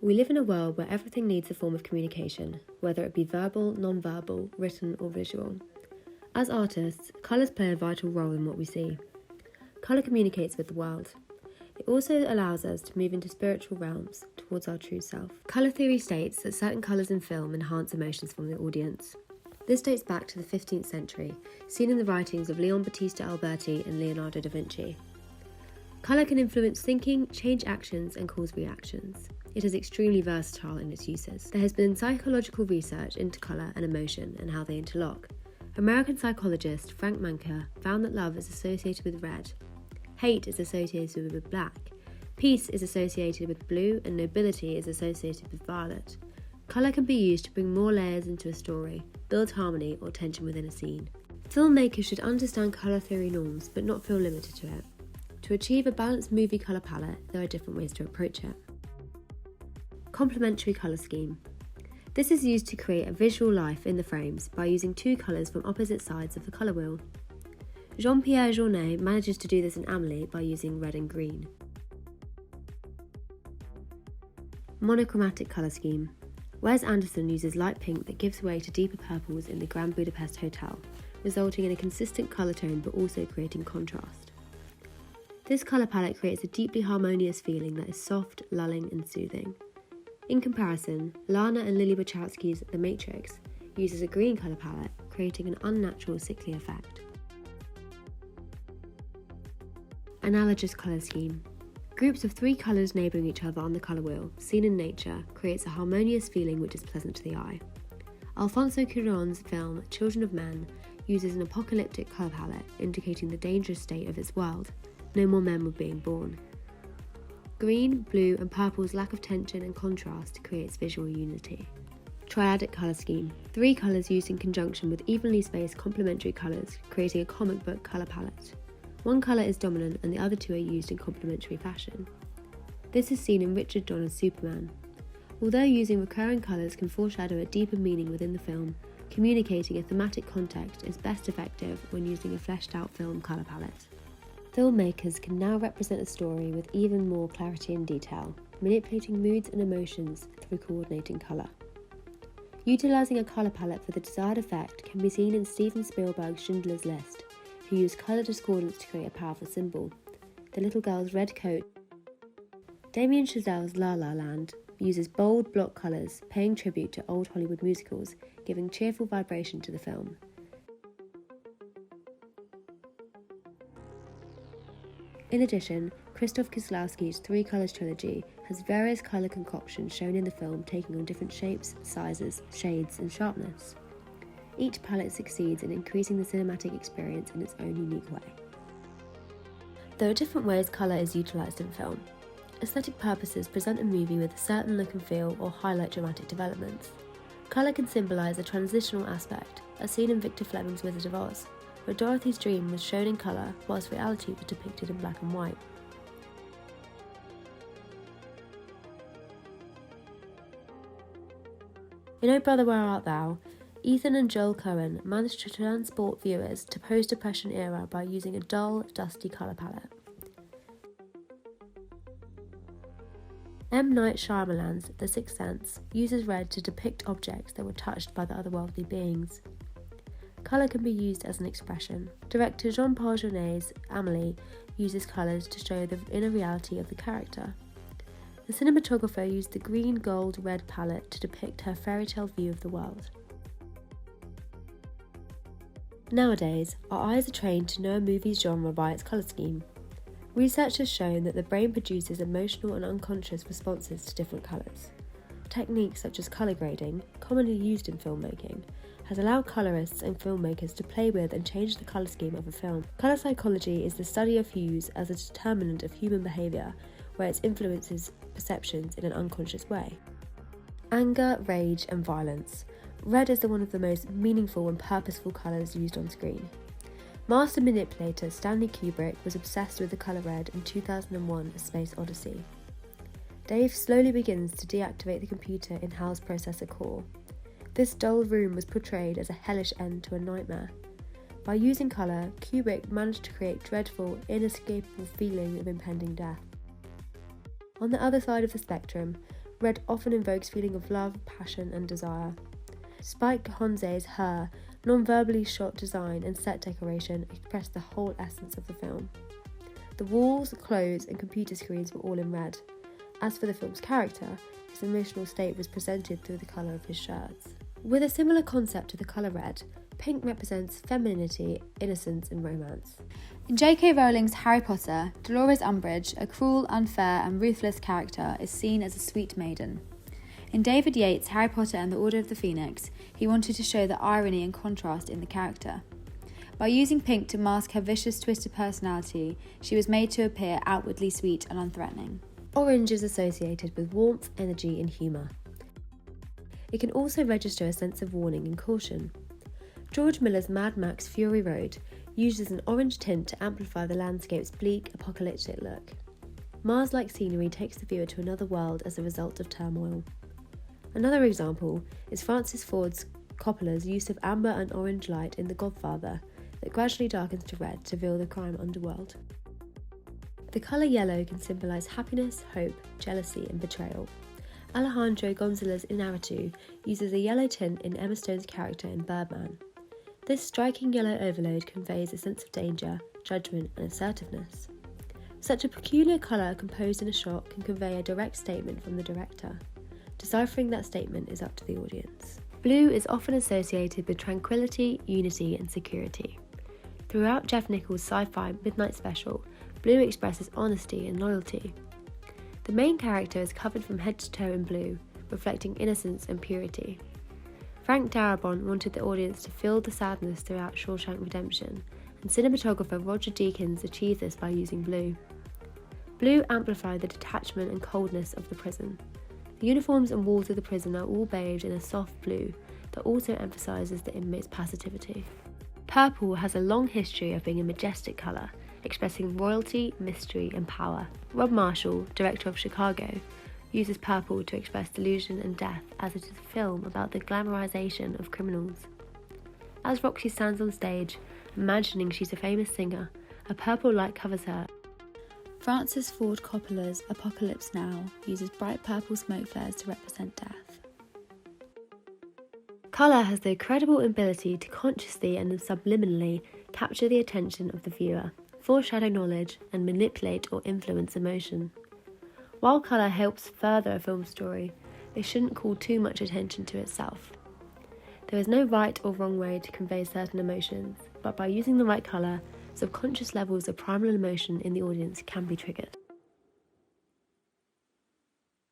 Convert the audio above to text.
We live in a world where everything needs a form of communication, whether it be verbal, non-verbal, written or visual. As artists, colours play a vital role in what we see. Colour communicates with the world. It also allows us to move into spiritual realms towards our true self. Colour theory states that certain colours in film enhance emotions from the audience. This dates back to the 15th century, seen in the writings of Leon Battista Alberti and Leonardo da Vinci. Colour can influence thinking, change actions and cause reactions. It is extremely versatile in its uses. There has been psychological research into colour and emotion and how they interlock. American psychologist Frank Manker found that love is associated with red, hate is associated with black, peace is associated with blue, and nobility is associated with violet. Colour can be used to bring more layers into a story, build harmony or tension within a scene. Filmmakers should understand colour theory norms but not feel limited to it. To achieve a balanced movie colour palette, there are different ways to approach it. Complementary colour scheme. This is used to create a visual life in the frames by using two colours from opposite sides of the colour wheel. Jean-Pierre Journet manages to do this in Amélie by using red and green. Monochromatic colour scheme. Wes Anderson uses light pink that gives way to deeper purples in the Grand Budapest Hotel, resulting in a consistent colour tone but also creating contrast. This colour palette creates a deeply harmonious feeling that is soft, lulling and soothing. In comparison, Lana and Lily Wachowski's The Matrix uses a green colour palette, creating an unnatural sickly effect. Analogous colour scheme. Groups of three colours neighbouring each other on the colour wheel, seen in nature, creates a harmonious feeling which is pleasant to the eye. Alfonso Cuarón's film Children of Men uses an apocalyptic colour palette, indicating the dangerous state of its world. No more men were being born. Green, blue and purple's lack of tension and contrast creates visual unity. Triadic colour scheme. Three colours used in conjunction with evenly spaced complementary colours, creating a comic book colour palette. One colour is dominant and the other two are used in complementary fashion. This is seen in Richard Donner's Superman. Although using recurring colours can foreshadow a deeper meaning within the film, communicating a thematic context is best effective when using a fleshed out film colour palette. Filmmakers can now represent a story with even more clarity and detail, manipulating moods and emotions through coordinating colour. Utilising a colour palette for the desired effect can be seen in Steven Spielberg's Schindler's List, who used colour discordance to create a powerful symbol, the little girl's red coat. Damien Chazelle's La La Land uses bold block colours, paying tribute to old Hollywood musicals, giving cheerful vibration to the film. In addition, Krzysztof Kieslowski's Three Colours trilogy has various colour concoctions shown in the film taking on different shapes, sizes, shades and sharpness. Each palette succeeds in increasing the cinematic experience in its own unique way. There are different ways colour is utilised in film. Aesthetic purposes present a movie with a certain look and feel or highlight dramatic developments. Colour can symbolise a transitional aspect, as seen in Victor Fleming's Wizard of Oz, where Dorothy's dream was shown in colour whilst reality was depicted in black and white. In Oh Brother Where Art Thou, Ethan and Joel Coen managed to transport viewers to post-Depression era by using a dull, dusty colour palette. M. Night Shyamalan's The Sixth Sense uses red to depict objects that were touched by the otherworldly beings. Colour can be used as an expression. Director Jean-Paul Journet's Amélie uses colours to show the inner reality of the character. The cinematographer used the green, gold, red palette to depict her fairy tale view of the world. Nowadays, our eyes are trained to know a movie's genre by its colour scheme. Research has shown that the brain produces emotional and unconscious responses to different colours. Techniques such as colour grading, commonly used in filmmaking, has allowed colourists and filmmakers to play with and change the colour scheme of a film. Colour psychology is the study of hues as a determinant of human behaviour, where it influences perceptions in an unconscious way. Anger, rage and violence. Red is one of the most meaningful and purposeful colours used on screen. Master manipulator Stanley Kubrick was obsessed with the colour red in 2001: A Space Odyssey. Dave slowly begins to deactivate the computer in Hal's processor core. This dull room was portrayed as a hellish end to a nightmare. By using colour, Kubrick managed to create dreadful, inescapable feeling of impending death. On the other side of the spectrum, red often invokes feeling of love, passion and desire. Spike Jonze's Her non-verbally shot design and set decoration express the whole essence of the film. The walls, clothes and computer screens were all in red. As for the film's character, his emotional state was presented through the colour of his shirts. With a similar concept to the colour red, pink represents femininity, innocence and romance. In J.K. Rowling's Harry Potter, Dolores Umbridge, a cruel, unfair and ruthless character, is seen as a sweet maiden. In David Yates' Harry Potter and the Order of the Phoenix, he wanted to show the irony and contrast in the character. By using pink to mask her vicious, twisted personality, she was made to appear outwardly sweet and unthreatening. Orange is associated with warmth, energy and humour. It can also register a sense of warning and caution. George Miller's Mad Max Fury Road uses an orange tint to amplify the landscape's bleak, apocalyptic look. Mars-like scenery takes the viewer to another world as a result of turmoil. Another example is Francis Ford Coppola's use of amber and orange light in The Godfather that gradually darkens to red to reveal the crime underworld. The colour yellow can symbolise happiness, hope, jealousy and betrayal. Alejandro González Iñárritu uses a yellow tint in Emma Stone's character in Birdman. This striking yellow overload conveys a sense of danger, judgment and assertiveness. Such a peculiar colour composed in a shot can convey a direct statement from the director. Deciphering that statement is up to the audience. Blue is often associated with tranquility, unity and security. Throughout Jeff Nichols' sci-fi Midnight Special, blue expresses honesty and loyalty. The main character is covered from head to toe in blue, reflecting innocence and purity. Frank Darabont wanted the audience to feel the sadness throughout Shawshank Redemption, and cinematographer Roger Deakins achieved this by using blue. Blue amplified the detachment and coldness of the prison. The uniforms and walls of the prison are all bathed in a soft blue that also emphasises the inmates' passivity. Purple has a long history of being a majestic colour, expressing royalty, mystery and power. Rob Marshall, director of Chicago, uses purple to express delusion and death, as it is a film about the glamorization of criminals. As Roxy stands on stage, imagining she's a famous singer, a purple light covers her. Francis Ford Coppola's Apocalypse Now uses bright purple smoke flares to represent death. Colour has the incredible ability to consciously and subliminally capture the attention of the viewer, foreshadow knowledge, and manipulate or influence emotion. While colour helps further a film's story, it shouldn't call too much attention to itself. There is no right or wrong way to convey certain emotions, but by using the right colour, subconscious levels of primal emotion in the audience can be triggered.